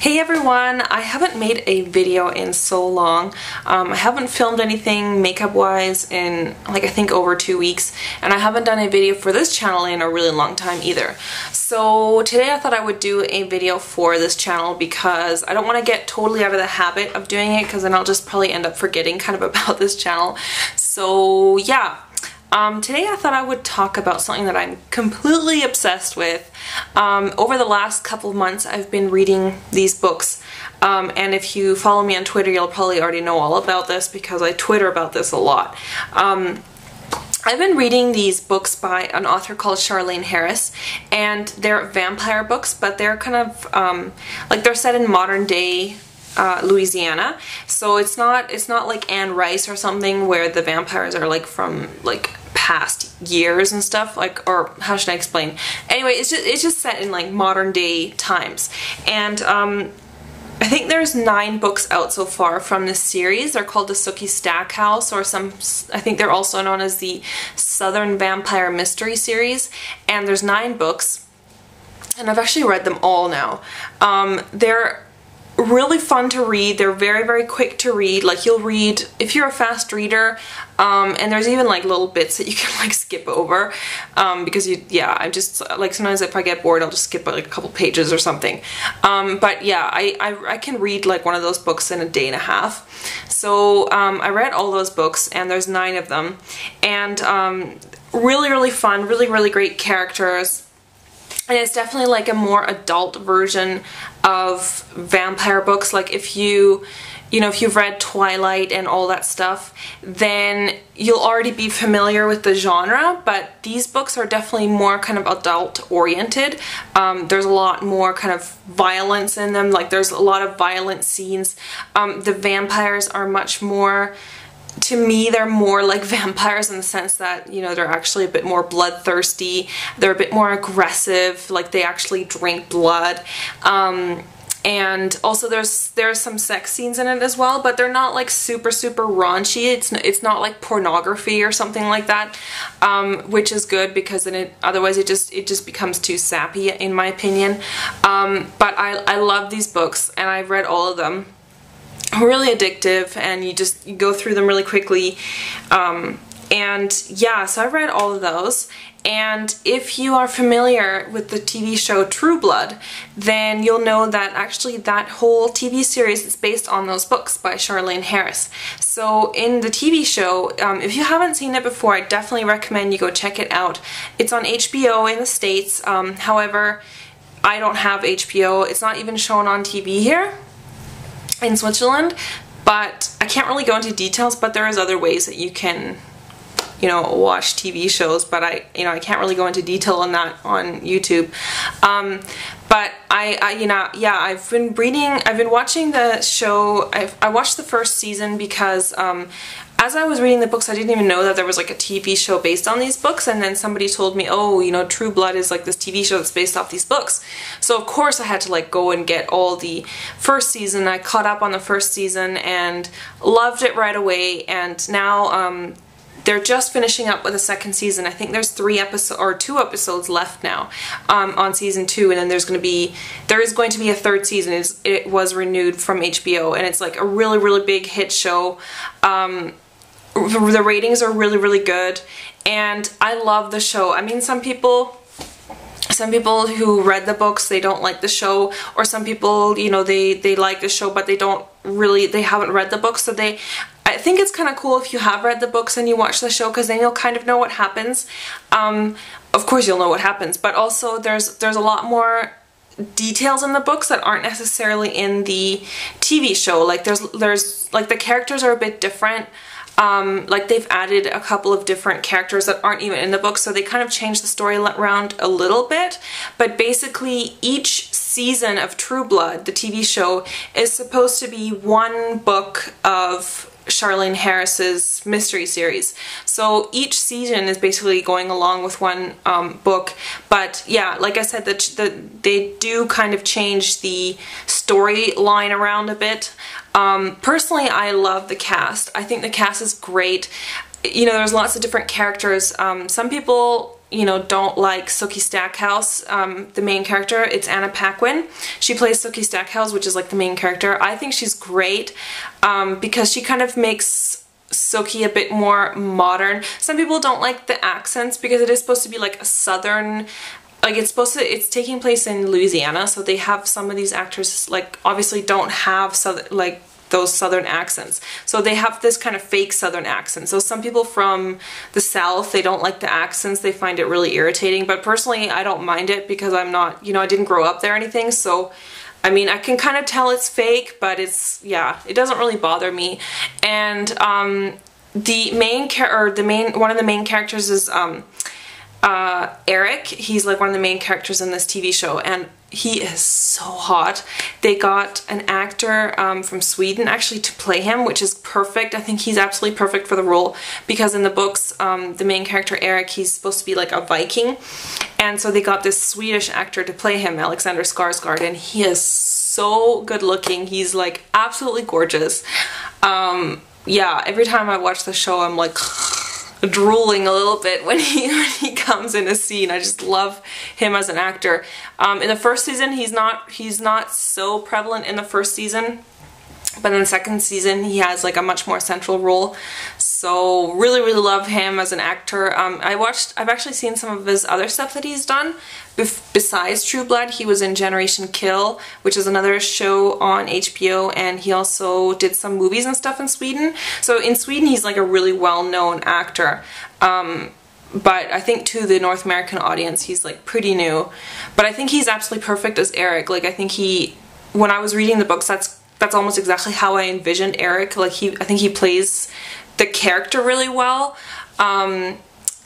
Hey everyone, I haven't made a video in so long. I haven't filmed anything makeup wise in I think over 2 weeks, and I haven't done a video for this channel in a really long time either. So today I thought I would do a video for this channel because I don't want to get totally out of the habit of doing it, because then I'll just probably end up forgetting kind of about this channel. So yeah. Today I thought I would talk about something that I'm completely obsessed with. Over the last couple of months I've been reading these books, and if you follow me on Twitter you'll probably already know all about this because I Twitter about this a lot. I've been reading these books by an author called Charlaine Harris, and they're vampire books, but they're kind of like they're set in modern day Louisiana, so it's not like Anne Rice or something where the vampires are like from like past years and stuff, like, or how should I explain? Anyway, it's just set in like modern day times, and I think there's 9 books out so far from this series. They're called the Sookie Stackhouse, or I think they're also known as the Southern Vampire Mystery Series, and there's 9 books, and I've actually read them all now. They're really fun to read. They're very, very quick to read. Like, you'll read, if you're a fast reader, and there's even like little bits that you can like skip over, because I just, like, sometimes if I get bored I'll just skip like a couple pages or something. But yeah, I can read like one of those books in a day and a half. So I read all those books, and there's 9 of them, and really, really fun, really, really great characters. And it's definitely like a more adult version of vampire books. Like if you've read Twilight and all that stuff, then you'll already be familiar with the genre, but these books are definitely more kind of adult oriented. There's a lot more kind of violence in them. Like, there's a lot of violent scenes. The vampires are much more, to me, they're more like vampires in the sense that, you know, they're actually a bit more bloodthirsty, they're a bit more aggressive, like they actually drink blood. And also there's some sex scenes in it as well, but they're not like super raunchy. It's not like pornography or something like that, which is good, because then otherwise it just becomes too sappy in my opinion. But I love these books, and I've read all of them. Really addictive, and you go through them really quickly. And yeah, so I've read all of those, and if you are familiar with the TV show True Blood, then you'll know that actually that whole TV series is based on those books by Charlaine Harris. So in the TV show, if you haven't seen it before, I definitely recommend you go check it out. It's on HBO in the States. However, I don't have HBO. It's not even shown on TV here in Switzerland, but I can't really go into details, but there is other ways that you can, you know, watch TV shows, but I can't really go into detail on that on YouTube. But I've been watching the show. I watched the first season because as I was reading the books, I didn't even know that there was like a TV show based on these books, and then somebody told me, oh, you know, True Blood is like this TV show that's based off these books. So of course I had to like go and get all the first season. I caught up on the first season and loved it right away, and now they're just finishing up with the second season. I think there's 2 episodes left now on season 2, and then there is going to be a 3rd season. It was renewed from HBO, and it's like a really, really big hit show. The ratings are really, really good, and I love the show. I mean, some people who read the books, they don't like the show, or some people, you know, they like the show but they haven't read the books. So I think it's kind of cool if you have read the books and you watch the show, because then you'll kind of know what happens. Of course you'll know what happens, but also there's a lot more details in the books that aren't necessarily in the TV show. Like there's like the characters are a bit different. Like they've added a couple of different characters that aren't even in the book, so they kind of changed the story around a little bit. But basically each season of True Blood, the TV show, is supposed to be one book of Charlaine Harris's mystery series. So each season is basically going along with one book. But yeah, like I said, they do kind of change the storyline around a bit. Personally, I love the cast. I think the cast is great. You know, there's lots of different characters. Some people you know, don't like Sookie Stackhouse, the main character, it's Anna Paquin. She plays Sookie Stackhouse, which is like the main character. I think she's great because she kind of makes Sookie a bit more modern. Some people don't like the accents because it is supposed to be like a southern, like it's taking place in Louisiana, so they have some of these actors like obviously don't have those southern accents. So they have this kind of fake southern accent. So some people from the South, they don't like the accents, they find it really irritating, but personally I don't mind it because I'm not, you know, I didn't grow up there or anything, so I mean, I can kind of tell it's fake, but it's, yeah, it doesn't really bother me. And one of the main characters is Eric. He's like one of the main characters in this TV show, and he is so hot. They got an actor from Sweden actually to play him, which is perfect. I think he's absolutely perfect for the role because in the books, the main character Eric, he's supposed to be like a Viking, and so they got this Swedish actor to play him, Alexander Skarsgard, and he is so good looking. He's like absolutely gorgeous. Yeah, every time I watch the show, I'm like drooling a little bit when he comes in a scene. I just love him as an actor. In the first season, he's not so prevalent in the first season, but in the second season he has like a much more central role. So really love him as an actor. I've actually seen some of his other stuff that he's done. Besides True Blood, he was in Generation Kill, which is another show on HBO, and he also did some movies and stuff in Sweden. So in Sweden he's like a really well-known actor. But I think to the North American audience he's like pretty new. But I think he's absolutely perfect as Eric. Like I think when I was reading the books, that's almost exactly how I envisioned Eric. Like I think he plays the character really well.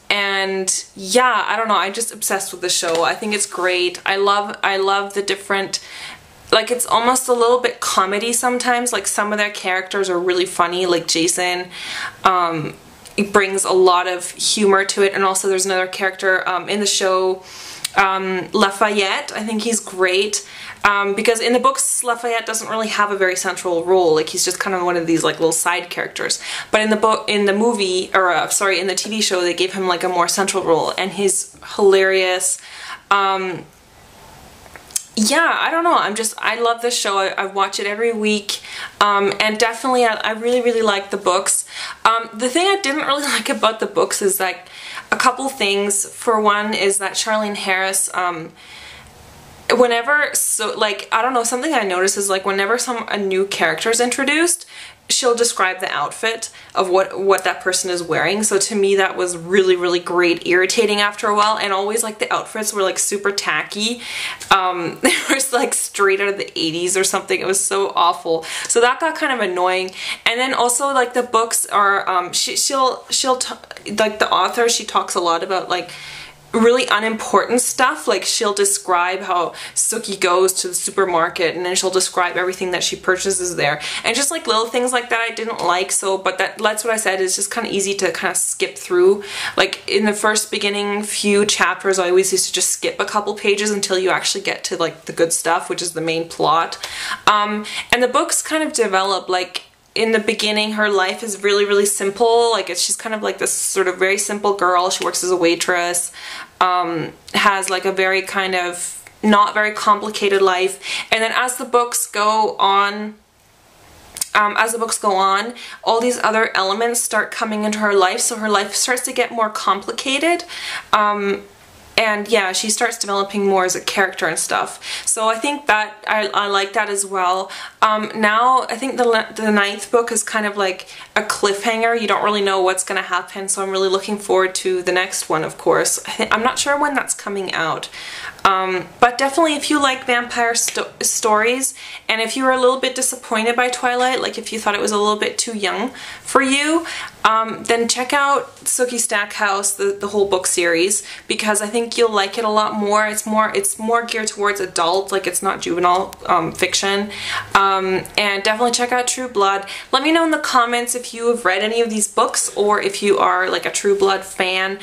And yeah, I don't know, I'm just obsessed with the show. I think it's great. I love the different, like it's almost a little bit comedy sometimes. Like some of their characters are really funny, like Jason. It brings a lot of humor to it, and also there's another character in the show, Lafayette. I think he's great. Because in the books, Lafayette doesn't really have a very central role. Like he's just kind of one of these like little side characters. But in the in the TV show, they gave him like a more central role, and he's hilarious. Yeah, I don't know. I love this show. I watch it every week, and definitely I really like the books. The thing I didn't really like about the books is like a couple things. For one, is that Charlaine Harris, I don't know, something I notice is like whenever a new character is introduced, she'll describe the outfit of what that person is wearing. So to me that was really great, irritating after a while, and always like the outfits were like super tacky. They were like straight out of the 80s or something. It was so awful. So that got kind of annoying. And then also like the books are like the author, she talks a lot about like really unimportant stuff. Like she'll describe how Sookie goes to the supermarket, and then she'll describe everything that she purchases there, and just like little things like that I didn't like. So but that's what I said, is just kind of easy to kind of skip through. Like in the first beginning few chapters, I always used to just skip a couple pages until you actually get to like the good stuff, which is the main plot. And the books kind of develop, like in the beginning her life is really simple. Like she's kind of like this sort of very simple girl. She works as a waitress, has like a very kind of not very complicated life, and then as the books go on, all these other elements start coming into her life, so her life starts to get more complicated. And yeah, she starts developing more as a character and stuff. So I think that I like that as well. Now I think the ninth book is kind of like a cliffhanger. You don't really know what's going to happen, so I'm really looking forward to the next one, of course. I'm not sure when that's coming out. But definitely if you like vampire stories, and if you were a little bit disappointed by Twilight, like if you thought it was a little bit too young for you, then check out Sookie Stackhouse, the whole book series, because I think you'll like it a lot more. It's more geared towards adult, like it's not juvenile fiction. And definitely check out True Blood. Let me know in the comments if you have read any of these books, or if you are like a True Blood fan,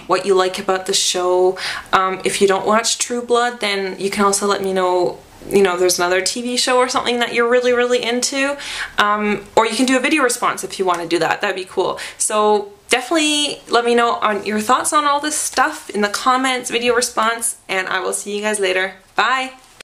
what you like about the show. If you don't watch True Blood, then you can also let me know, you know, there's another TV show or something that you're really into, or you can do a video response if you want to do that. That'd be cool. So definitely let me know on your thoughts on all this stuff in the comments, video response, and I will see you guys later. Bye!